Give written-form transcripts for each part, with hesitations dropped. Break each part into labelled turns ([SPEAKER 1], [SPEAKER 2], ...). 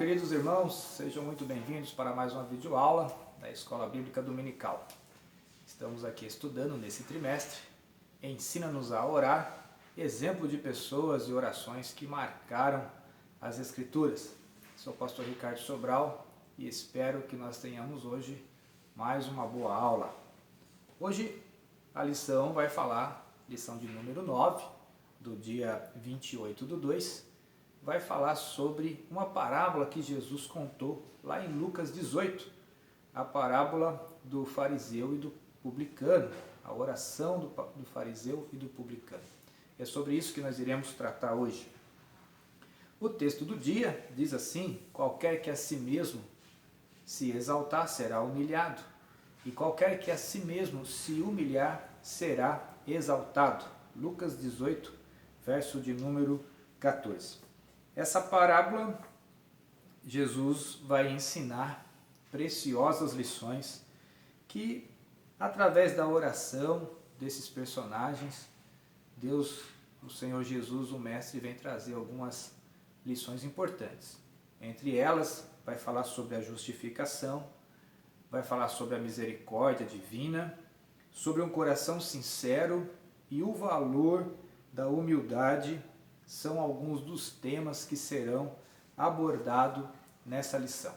[SPEAKER 1] queridos irmãos, sejam muito bem-vindos para mais uma videoaula da Escola Bíblica Dominical. Estamos aqui estudando nesse trimestre, Ensina-nos a Orar, exemplo de pessoas e orações que marcaram as Escrituras. Sou o pastor Ricardo Sobral e espero que nós tenhamos hoje mais uma boa aula. Hoje a lição vai falar, lição de número 9, do dia 28/2, vai falar sobre uma parábola que Jesus contou lá em Lucas 18, a parábola do fariseu e do publicano, a oração do fariseu e do publicano. É sobre isso que nós iremos tratar hoje. O texto do dia diz assim: qualquer que a si mesmo se exaltar será humilhado, e qualquer que a si mesmo se humilhar será exaltado. Lucas 18, verso de número 14. Essa parábola, Jesus vai ensinar preciosas lições que, através da oração desses personagens, Deus, o Senhor Jesus, o Mestre, vem trazer algumas lições importantes. Entre elas, vai falar sobre a justificação, vai falar sobre a misericórdia divina, sobre um coração sincero e o valor da humildade. São alguns dos temas que serão abordados nessa lição.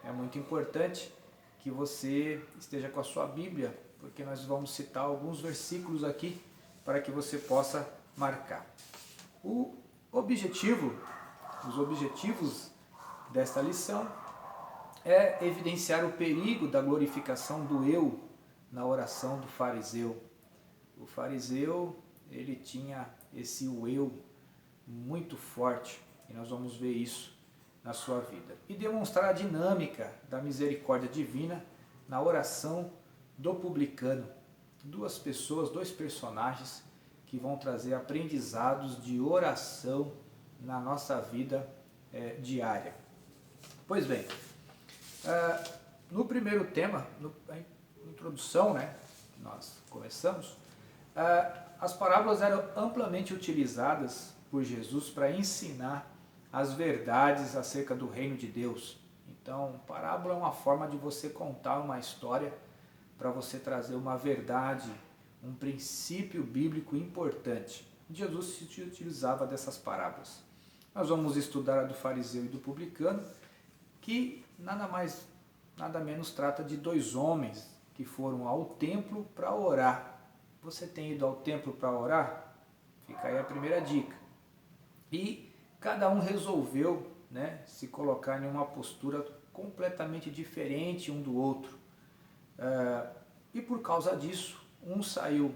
[SPEAKER 1] É muito importante que você esteja com a sua Bíblia, porque nós vamos citar alguns versículos aqui para que você possa marcar. Os objetivos desta lição é evidenciar o perigo da glorificação do eu na oração do fariseu. O fariseu, ele tinha esse eu muito forte, e nós vamos ver isso na sua vida. E demonstrar a dinâmica da misericórdia divina na oração do publicano. Duas pessoas, dois personagens que vão trazer aprendizados de oração na nossa vida diária. Pois bem, no primeiro tema, na introdução, que nós começamos, as parábolas eram amplamente utilizadas por Jesus para ensinar as verdades acerca do reino de Deus. Então, parábola é uma forma de você contar uma história para você trazer uma verdade, um princípio bíblico importante. Jesus se utilizava dessas parábolas. Nós vamos estudar a do fariseu e do publicano, que nada menos trata de dois homens que foram ao templo para orar. Você tem ido ao templo para orar? Fica aí a primeira dica. E cada um resolveu se colocar em uma postura completamente diferente um do outro. E por causa disso, um saiu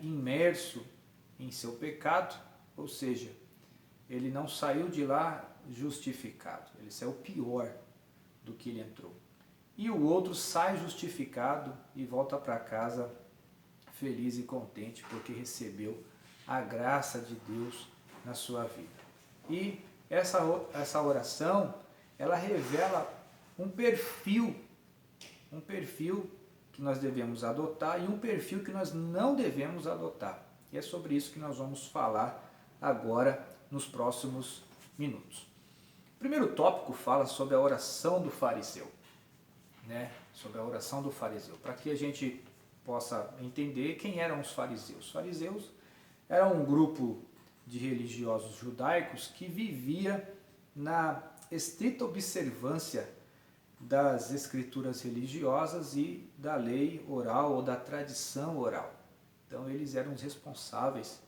[SPEAKER 1] imerso em seu pecado, ou seja, ele não saiu de lá justificado, ele saiu pior do que ele entrou. E o outro sai justificado e volta para casa feliz e contente porque recebeu a graça de Deus na sua vida. E essa oração, ela revela um perfil que nós devemos adotar e um perfil que nós não devemos adotar. E é sobre isso que nós vamos falar agora nos próximos minutos. O primeiro tópico fala sobre a oração do fariseu. Sobre a oração do fariseu, para que a gente possa entender quem eram os fariseus. Os fariseus eram um grupo de religiosos judaicos que vivia na estrita observância das escrituras religiosas e da lei oral ou da tradição oral. Então eles eram os responsáveis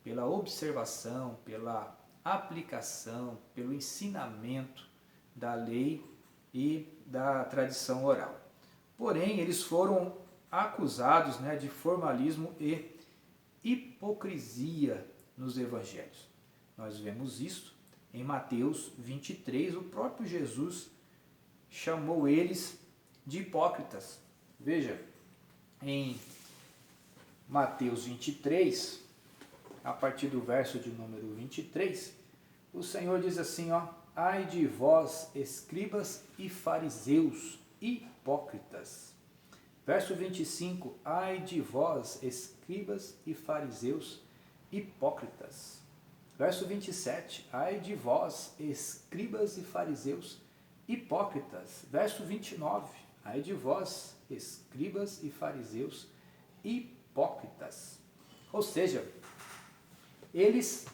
[SPEAKER 1] pela observação, pela aplicação, pelo ensinamento da lei e da tradição oral. Porém, eles foram acusados de formalismo e hipocrisia nos evangelhos. Nós vemos isso em Mateus 23, o próprio Jesus chamou eles de hipócritas. Veja, em Mateus 23, a partir do verso de número 23, o Senhor diz assim, ai de vós, escribas e fariseus, hipócritas. Verso 25, ai de vós, escribas e fariseus, hipócritas, Verso 27, ai de vós, escribas e fariseus hipócritas. Verso 29, ai de vós, escribas e fariseus hipócritas. Ou seja, eles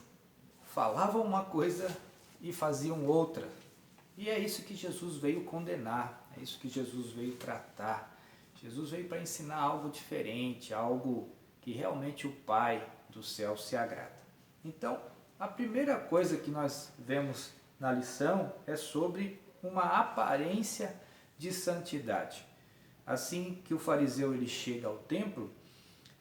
[SPEAKER 1] falavam uma coisa e faziam outra. E é isso que Jesus veio condenar, é isso que Jesus veio tratar. Jesus veio para ensinar algo diferente, algo que realmente o Pai do céu se agrada. Então, a primeira coisa que nós vemos na lição é sobre uma aparência de santidade. Assim que o fariseu ele chega ao templo,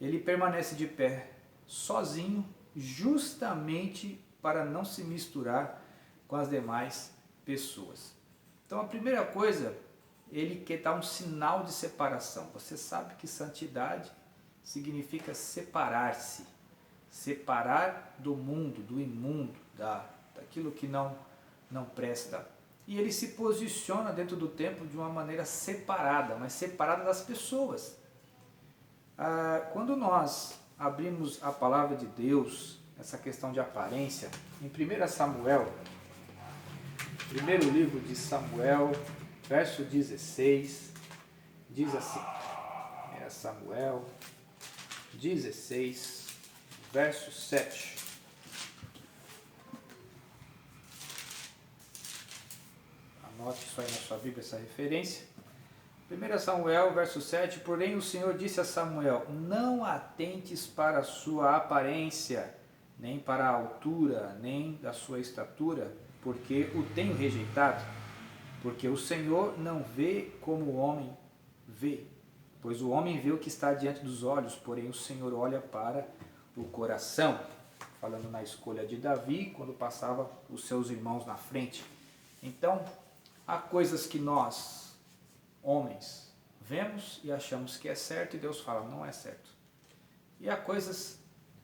[SPEAKER 1] ele permanece de pé sozinho, justamente para não se misturar com as demais pessoas. Então a primeira coisa, ele quer dar um sinal de separação. Você sabe que santidade significa separar-se, separar do mundo, do imundo, daquilo que não presta. E ele se posiciona dentro do templo de uma maneira separada, mas separada das pessoas. Quando nós abrimos a palavra de Deus, essa questão de aparência, em 1 Samuel, primeiro livro de Samuel, verso 16, diz assim, 1 Samuel 16, verso 7. Anote isso aí na sua Bíblia, essa referência. 1 Samuel, verso 7, porém o Senhor disse a Samuel, não atentes para a sua aparência, nem para a altura, nem da sua estatura, porque o tenho rejeitado. Porque o Senhor não vê como o homem vê, pois o homem vê o que está diante dos olhos, porém o Senhor olha para o coração. Falando na escolha de Davi, quando passava os seus irmãos na frente. Então, há coisas que nós, homens, vemos e achamos que é certo e Deus fala, não é certo. E há coisas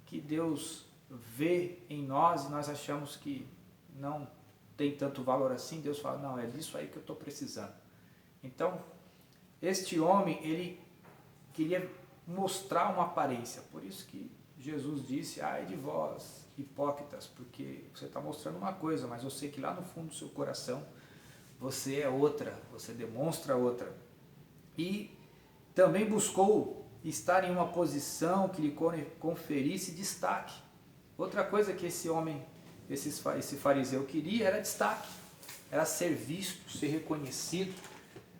[SPEAKER 1] que Deus vê em nós e nós achamos que não tem tanto valor assim, Deus fala, não, é disso aí que eu estou precisando. Então, este homem, ele queria mostrar uma aparência, por isso que Jesus disse, ai de vós, hipócritas, porque você está mostrando uma coisa, mas eu sei que lá no fundo do seu coração, você é outra, você demonstra outra. E também buscou estar em uma posição que lhe conferisse destaque. Outra coisa que esse homem, esse fariseu queria era destaque, era ser visto, ser reconhecido.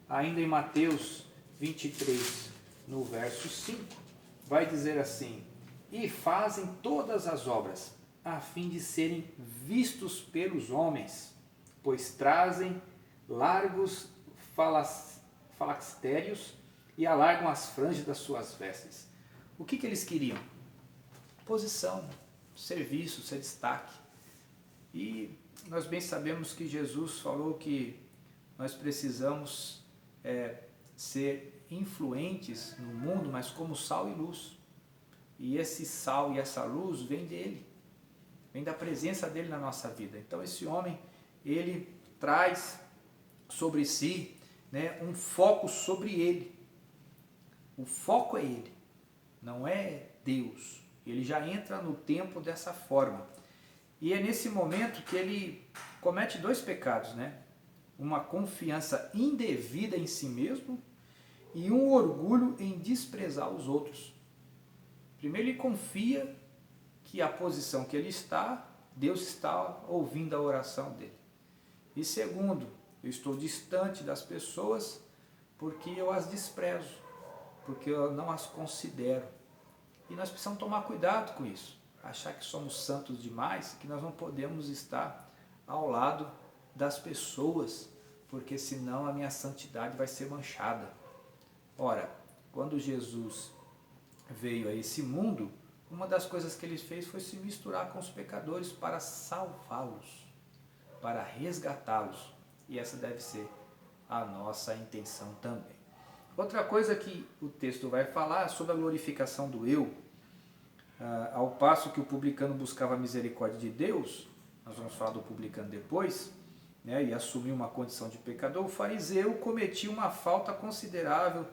[SPEAKER 1] Ainda em Mateus 23, no verso 5, vai dizer assim, e fazem todas as obras, a fim de serem vistos pelos homens, pois trazem largos falactérios e alargam as franjas das suas vestes. O que eles queriam? Posição, serviço, ser destaque. E nós bem sabemos que Jesus falou que nós precisamos ser influentes no mundo, mas como sal e luz. E esse sal e essa luz vem dele, vem da presença dele na nossa vida. Então esse homem, ele traz sobre si, um foco sobre ele. O foco é ele, não é Deus. Ele já entra no templo dessa forma. E é nesse momento que ele comete dois pecados, uma confiança indevida em si mesmo e um orgulho em desprezar os outros. Primeiro ele confia que a posição que ele está, Deus está ouvindo a oração dele. E segundo, eu estou distante das pessoas porque eu as desprezo, porque eu não as considero. E nós precisamos tomar cuidado com isso. Achar que somos santos demais, que nós não podemos estar ao lado das pessoas, porque senão a minha santidade vai ser manchada. Ora, quando Jesus veio a esse mundo, uma das coisas que ele fez foi se misturar com os pecadores para salvá-los, para resgatá-los. E essa deve ser a nossa intenção também. Outra coisa que o texto vai falar é sobre a glorificação do eu. Ao passo que o publicano buscava a misericórdia de Deus, nós vamos falar do publicano depois, e assumiu uma condição de pecador, o fariseu cometia uma falta considerável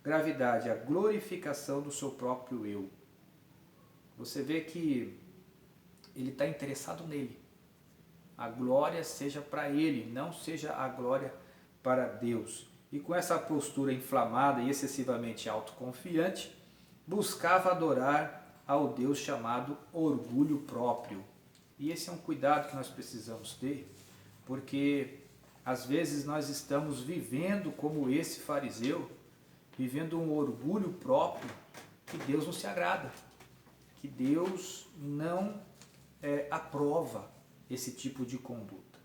[SPEAKER 1] gravidade, a glorificação do seu próprio eu. Você vê que ele está interessado nele. A glória seja para ele, não seja a glória para Deus. E com essa postura inflamada e excessivamente autoconfiante, buscava adorar ao Deus chamado orgulho próprio. E esse é um cuidado que nós precisamos ter, porque às vezes nós estamos vivendo como esse fariseu, vivendo um orgulho próprio que Deus não se agrada, que Deus não aprova esse tipo de conduta.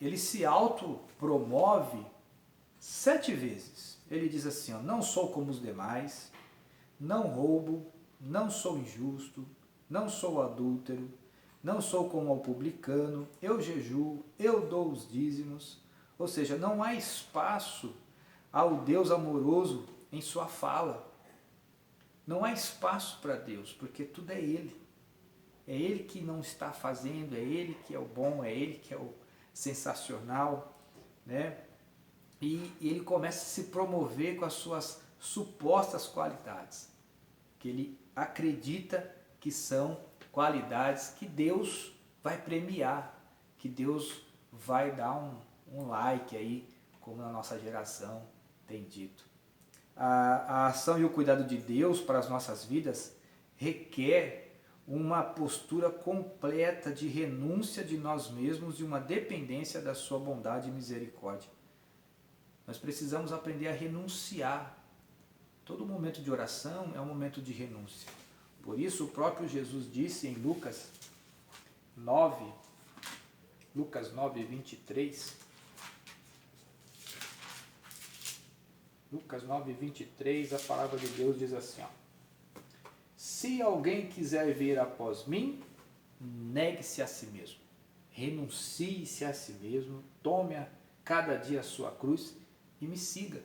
[SPEAKER 1] Ele se autopromove 7 vezes. Ele diz assim, ó, não sou como os demais, não roubo, não sou injusto, não sou adúltero, não sou como o publicano, eu jejuo, eu dou os dízimos. Ou seja, não há espaço ao Deus amoroso em sua fala. Não há espaço para Deus, porque tudo é Ele. É Ele que não está fazendo, é Ele que é o bom, é Ele que é o sensacional, né? E ele começa a se promover com as suas supostas qualidades, que ele acredita que são qualidades que Deus vai premiar, que Deus vai dar um like aí, como na nossa geração tem dito. A ação e o cuidado de Deus para as nossas vidas requer uma postura completa de renúncia de nós mesmos e uma dependência da sua bondade e misericórdia. Nós precisamos aprender a renunciar. Todo momento de oração é um momento de renúncia. Por isso o próprio Jesus disse em Lucas 9, 23. Lucas 9, 23, a palavra de Deus diz assim, ó, se alguém quiser vir após mim, negue-se a si mesmo, renuncie-se a si mesmo, tome cada dia a sua cruz e me siga.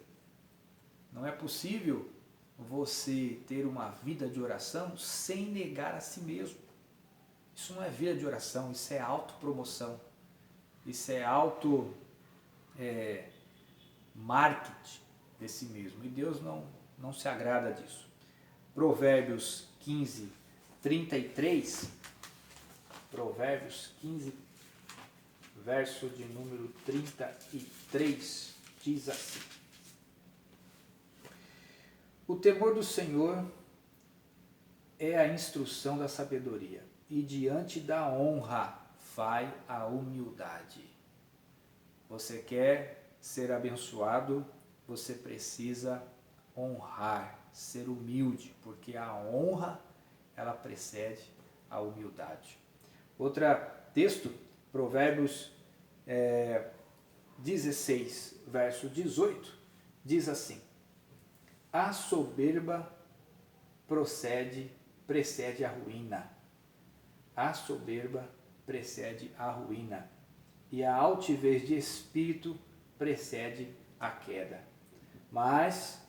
[SPEAKER 1] Não é possível você ter uma vida de oração sem negar a si mesmo. Isso não é vida de oração, isso é autopromoção, isso é marketing de si mesmo. E Deus não se agrada disso. Provérbios 15, 33, Provérbios 15, verso de número 33, diz assim: o temor do Senhor é a instrução da sabedoria, e diante da honra vai a humildade. Você quer ser abençoado, você precisa honrar, ser humilde, porque a honra, ela precede a humildade. Outro texto, Provérbios 16, verso 18, diz assim: a soberba precede a ruína. A soberba precede a ruína, e a altivez de espírito precede a queda. Mas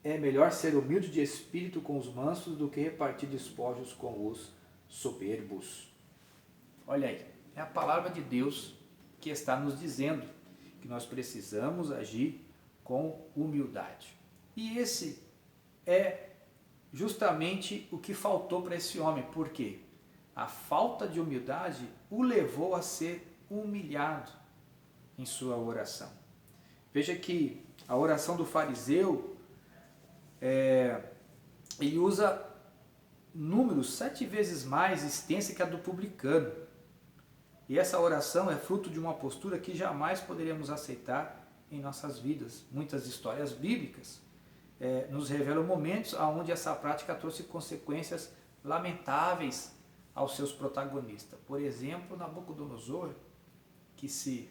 [SPEAKER 1] é melhor ser humilde de espírito com os mansos do que repartir despojos com os soberbos. Olha aí, é a palavra de Deus que está nos dizendo que nós precisamos agir com humildade. E esse é justamente o que faltou para esse homem. Por quê? A falta de humildade o levou a ser humilhado em sua oração. Veja que a oração do fariseu, ele usa números 7 vezes mais extensa que a do publicano. E essa oração é fruto de uma postura que jamais poderíamos aceitar em nossas vidas. Muitas histórias bíblicas nos revelam momentos onde essa prática trouxe consequências lamentáveis aos seus protagonistas. Por exemplo, Nabucodonosor, que se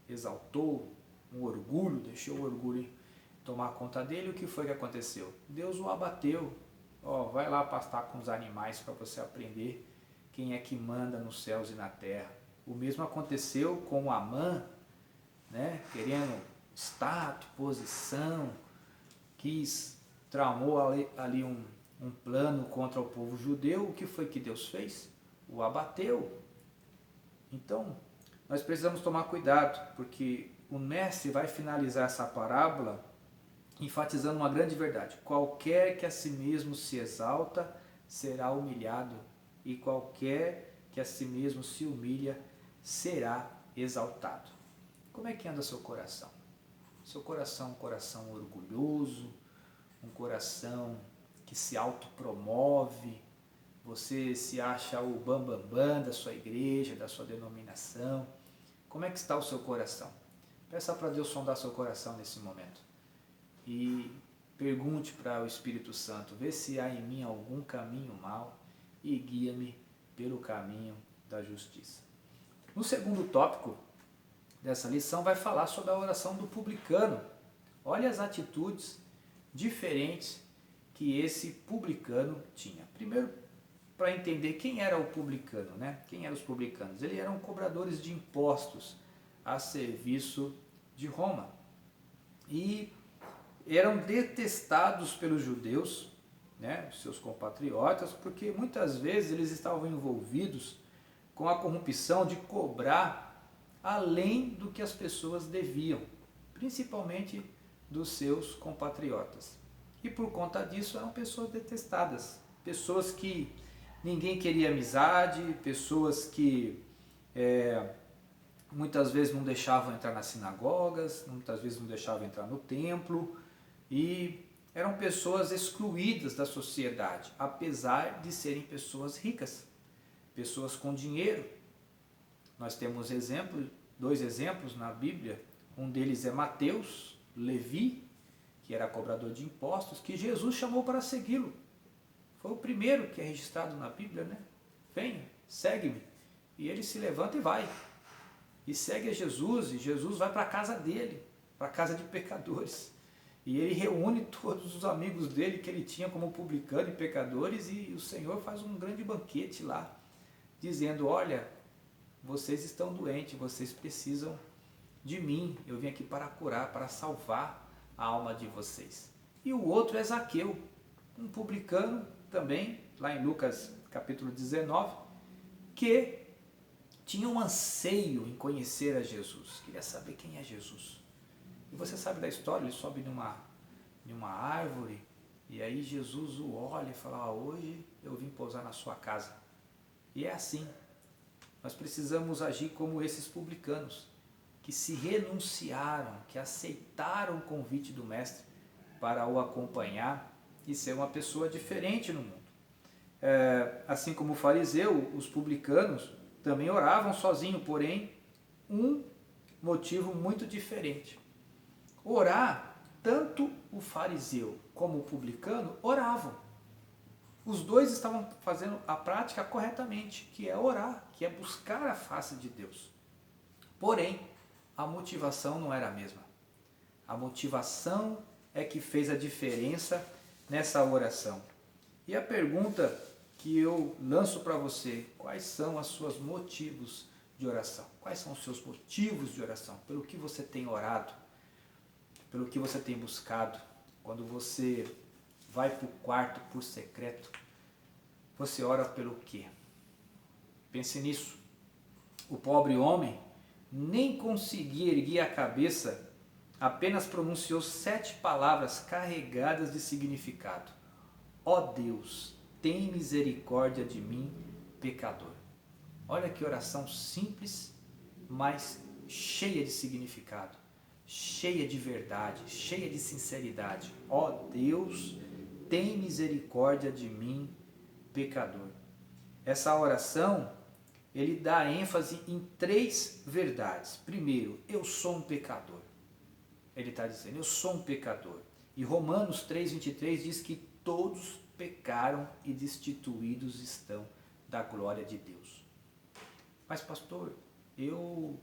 [SPEAKER 1] exaltou, um orgulho, deixou o orgulho tomar conta dele. O que foi que aconteceu? Deus o abateu. Vai lá pastar com os animais para você aprender quem é que manda nos céus e na terra. O mesmo aconteceu com Amã, né? Querendo status, posição, tramou ali um plano contra o povo judeu. O que foi que Deus fez? O abateu. Então, nós precisamos tomar cuidado, porque o mestre vai finalizar essa parábola enfatizando uma grande verdade: qualquer que a si mesmo se exalta será humilhado e qualquer que a si mesmo se humilha será exaltado. Como é que anda seu coração? Seu coração é um coração orgulhoso, um coração que se autopromove, você se acha o bambambam da sua igreja, da sua denominação. Como é que está o seu coração? Peça para Deus sondar seu coração nesse momento. E pergunte para o Espírito Santo, vê se há em mim algum caminho mau e guia-me pelo caminho da justiça. No segundo tópico dessa lição vai falar sobre a oração do publicano. Olha as atitudes diferentes que esse publicano tinha. Primeiro, para entender quem era o publicano, né? Quem eram os publicanos? Eles eram cobradores de impostos a serviço de Roma. E eram detestados pelos judeus, né, seus compatriotas, porque muitas vezes eles estavam envolvidos com a corrupção de cobrar além do que as pessoas deviam, principalmente dos seus compatriotas. E por conta disso eram pessoas detestadas, pessoas que ninguém queria amizade, pessoas que muitas vezes não deixavam entrar nas sinagogas, muitas vezes não deixavam entrar no templo, e eram pessoas excluídas da sociedade, apesar de serem pessoas ricas, pessoas com dinheiro. Nós temos dois exemplos na Bíblia, um deles é Mateus, Levi, que era cobrador de impostos, que Jesus chamou para segui-lo. Foi o primeiro que é registrado na Bíblia, né? Venha, segue-me. E ele se levanta e vai. E segue a Jesus, e Jesus vai para a casa dele, para a casa de pecadores. E ele reúne todos os amigos dele que ele tinha como publicano e pecadores, e o Senhor faz um grande banquete lá, dizendo, olha, vocês estão doentes, vocês precisam de mim, eu vim aqui para curar, para salvar a alma de vocês. E o outro é Zaqueu, um publicano também, lá em Lucas capítulo 19, que tinha um anseio em conhecer a Jesus, queria saber quem é Jesus. E você sabe da história, ele sobe numa árvore, e aí Jesus o olha e fala, hoje eu vim pousar na sua casa. E é assim, nós precisamos agir como esses publicanos, que se renunciaram, que aceitaram o convite do Mestre para o acompanhar e ser uma pessoa diferente no mundo. Assim como o fariseu, os publicanos também oravam sozinhos, porém, um motivo muito diferente. Orar, tanto o fariseu como o publicano oravam. Os dois estavam fazendo a prática corretamente, que é orar, que é buscar a face de Deus. Porém, a motivação não era a mesma. A motivação é que fez a diferença nessa oração. E a pergunta que eu lanço para você, quais são os seus motivos de oração? Quais são os seus motivos de oração? Pelo que você tem orado? Pelo que você tem buscado? Quando você vai para o quarto por secreto, você ora pelo quê? Pense nisso. O pobre homem nem conseguia erguer a cabeça, apenas pronunciou 7 palavras carregadas de significado. Ó Deus, tem misericórdia de mim, pecador. Olha que oração simples, mas cheia de significado, cheia de verdade, cheia de sinceridade. Ó Deus, tem misericórdia de mim, pecador. Essa oração, ele dá ênfase em 3 verdades. Primeiro, eu sou um pecador. Ele está dizendo, eu sou um pecador. E Romanos 3,23 diz que todos pecaram e destituídos estão da glória de Deus. Mas pastor, eu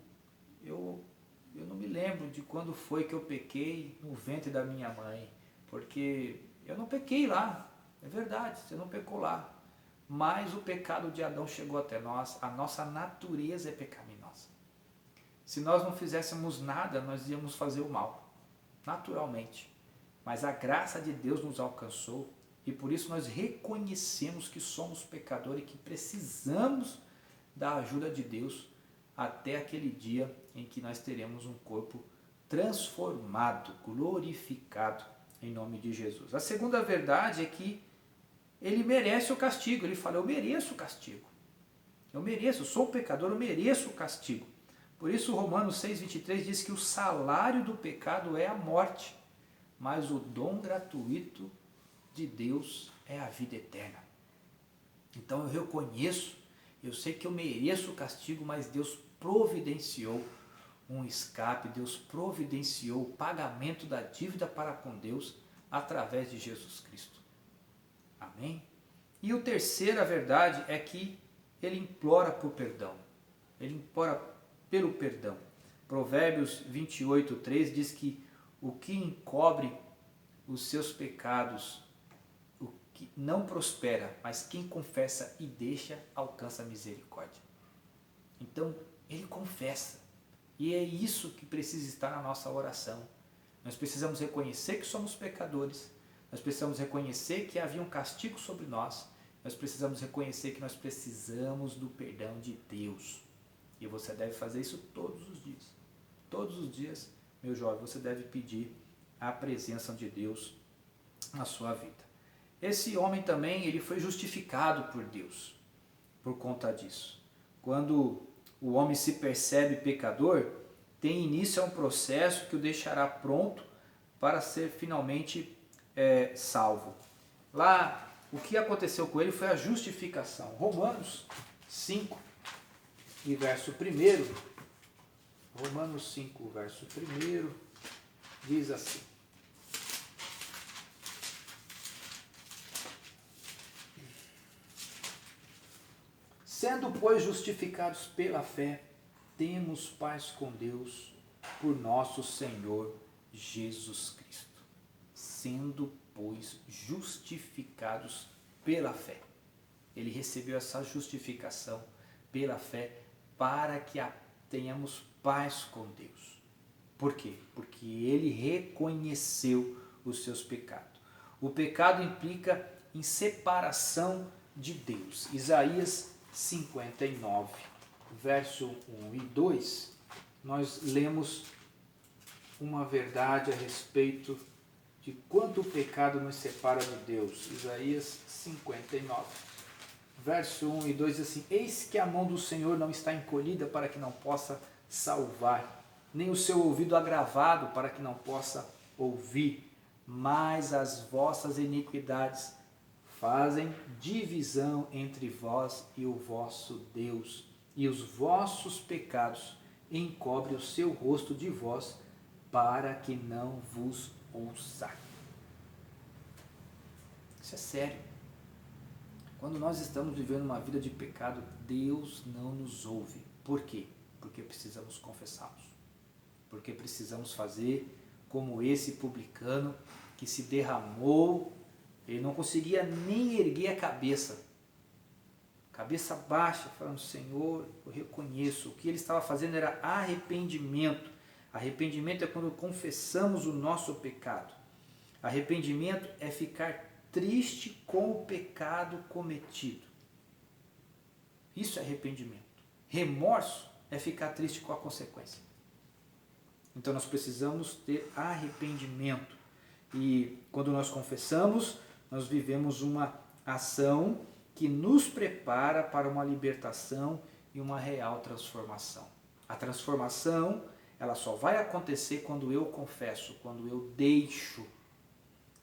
[SPEAKER 1] não me lembro de quando foi que eu pequei no ventre da minha mãe, porque eu não pequei lá, é verdade, você não pecou lá, mas o pecado de Adão chegou até nós, a nossa natureza é pecaminosa. Se nós não fizéssemos nada, nós íamos fazer o mal, naturalmente, mas a graça de Deus nos alcançou e por isso nós reconhecemos que somos pecadores e que precisamos da ajuda de Deus até aquele dia em que nós teremos um corpo transformado, glorificado em nome de Jesus. A segunda verdade é que ele merece o castigo. Ele fala, eu mereço o castigo. Eu mereço, eu sou pecador, eu mereço o castigo. Por isso Romanos 6,23 diz que o salário do pecado é a morte, mas o dom gratuito de Deus é a vida eterna. Então eu reconheço, eu sei que eu mereço o castigo, mas Deus providenciou um escape, Deus providenciou o pagamento da dívida para com Deus através de Jesus Cristo. Amém? E a terceira verdade é que ele implora por perdão. Ele implora pelo perdão. Provérbios 28:3 diz que o que encobre os seus pecados, o que não prospera, mas quem confessa e deixa, alcança a misericórdia. Então, ele confessa. E é isso que precisa estar na nossa oração. Nós precisamos reconhecer que somos pecadores. Nós precisamos reconhecer que havia um castigo sobre nós. Nós precisamos reconhecer que nós precisamos do perdão de Deus. E você deve fazer isso todos os dias. Todos os dias, meu jovem, você deve pedir a presença de Deus na sua vida. Esse homem também, ele foi justificado por Deus por conta disso. Quando o homem se percebe pecador, tem início a um processo que o deixará pronto para ser finalmente salvo. Lá, o que aconteceu com ele foi a justificação. Romanos 5 e verso 1. Romanos 5, verso 1, diz assim. Sendo, pois, justificados pela fé, temos paz com Deus por nosso Senhor Jesus Cristo. Sendo, pois, justificados pela fé. Ele recebeu essa justificação pela fé para que tenhamos paz com Deus. Por quê? Porque ele reconheceu os seus pecados. O pecado implica em separação de Deus. Isaías 59, verso 1 e 2, nós lemos uma verdade a respeito de quanto o pecado nos separa de Deus. Isaías 59, verso 1 e 2 diz assim: Eis que a mão do Senhor não está encolhida para que não possa salvar, nem o seu ouvido agravado para que não possa ouvir, mas as vossas iniquidades fazem divisão entre vós e o vosso Deus, e os vossos pecados encobrem o seu rosto de vós, para que não vos ouça. Isso é sério. Quando nós estamos vivendo uma vida de pecado, Deus não nos ouve. Por quê? Porque precisamos confessá-los. Porque precisamos fazer como esse publicano que se derramou. Ele não conseguia nem erguer a cabeça baixa, falando: Senhor, eu reconheço. O que ele estava fazendo era arrependimento. Arrependimento é quando confessamos o nosso pecado. Arrependimento é ficar triste com o pecado cometido. Isso é arrependimento. Remorso é ficar triste com a consequência. Então nós precisamos ter arrependimento. E quando nós confessamos, nós vivemos uma ação que nos prepara para uma libertação e uma real transformação. A transformação, ela só vai acontecer quando eu confesso, quando eu deixo.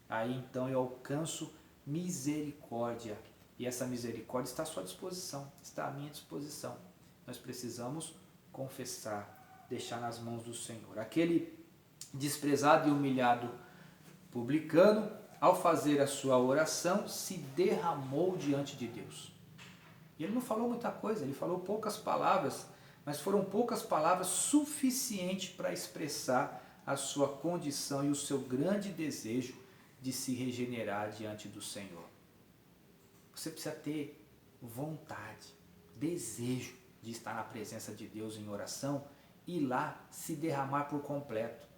[SPEAKER 1] Aí então eu alcanço misericórdia. E essa misericórdia está à sua disposição, está à minha disposição. Nós precisamos confessar, deixar nas mãos do Senhor. Aquele desprezado e humilhado publicano, ao fazer a sua oração, se derramou diante de Deus. E ele não falou muita coisa, ele falou poucas palavras, mas foram poucas palavras suficientes para expressar a sua condição e o seu grande desejo de se regenerar diante do Senhor. Você precisa ter vontade, desejo de estar na presença de Deus em oração e lá se derramar por completo.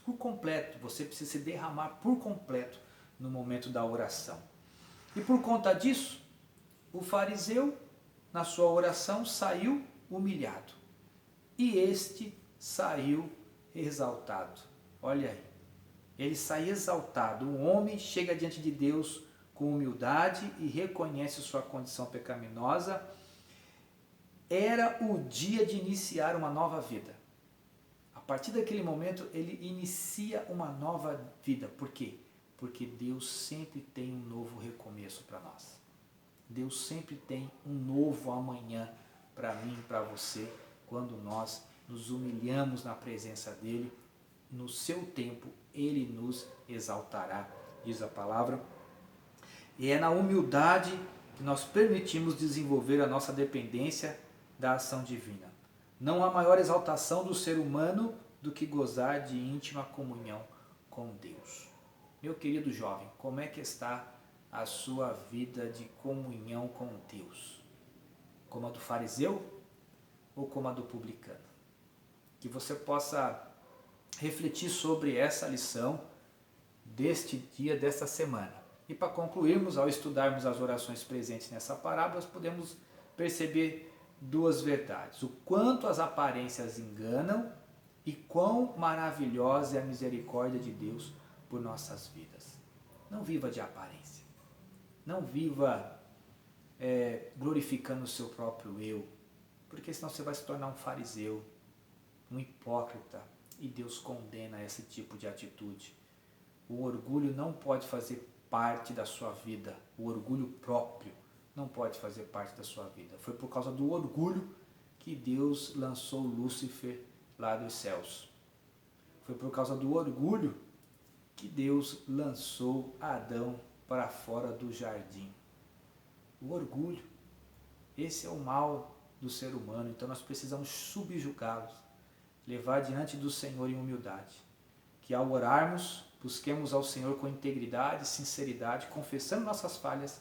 [SPEAKER 1] Por completo, você precisa se derramar por completo no momento da oração. E por conta disso, o fariseu, na sua oração, saiu humilhado. E este saiu exaltado. Olha aí, ele sai exaltado. O homem chega diante de Deus com humildade e reconhece sua condição pecaminosa, era o dia de iniciar uma nova vida. A partir daquele momento, ele inicia uma nova vida. Por quê? Porque Deus sempre tem um novo recomeço para nós. Deus sempre tem um novo amanhã para mim, para você, quando nós nos humilhamos na presença dele. No seu tempo, ele nos exaltará, diz a palavra. E é na humildade que nós permitimos desenvolver a nossa dependência da ação divina. Não há maior exaltação do ser humano do que gozar de íntima comunhão com Deus. Meu querido jovem, como é que está a sua vida de comunhão com Deus? Como a do fariseu ou como a do publicano? Que você possa refletir sobre essa lição deste dia, desta semana. E para concluirmos, ao estudarmos as orações presentes nessa parábola, podemos perceber duas verdades: o quanto as aparências enganam e quão maravilhosa é a misericórdia de Deus por nossas vidas. Não viva de aparência, não viva glorificando o seu próprio eu, porque senão você vai se tornar um fariseu, um hipócrita, e Deus condena esse tipo de atitude. O orgulho não pode fazer parte da sua vida, o orgulho próprio não pode fazer parte da sua vida. Foi por causa do orgulho que Deus lançou Lúcifer lá dos céus. Foi por causa do orgulho que Deus lançou Adão para fora do jardim. O orgulho, esse é o mal do ser humano, então nós precisamos subjugá-los, levar diante do Senhor em humildade. Que ao orarmos, busquemos ao Senhor com integridade, sinceridade, confessando nossas falhas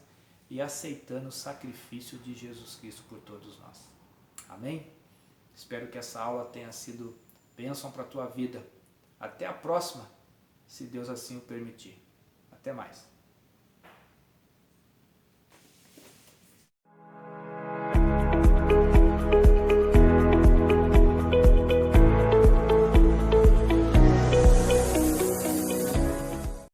[SPEAKER 1] e aceitando o sacrifício de Jesus Cristo por todos nós. Amém? Espero que essa aula tenha sido bênção para a tua vida. Até a próxima, se Deus assim o permitir. Até mais.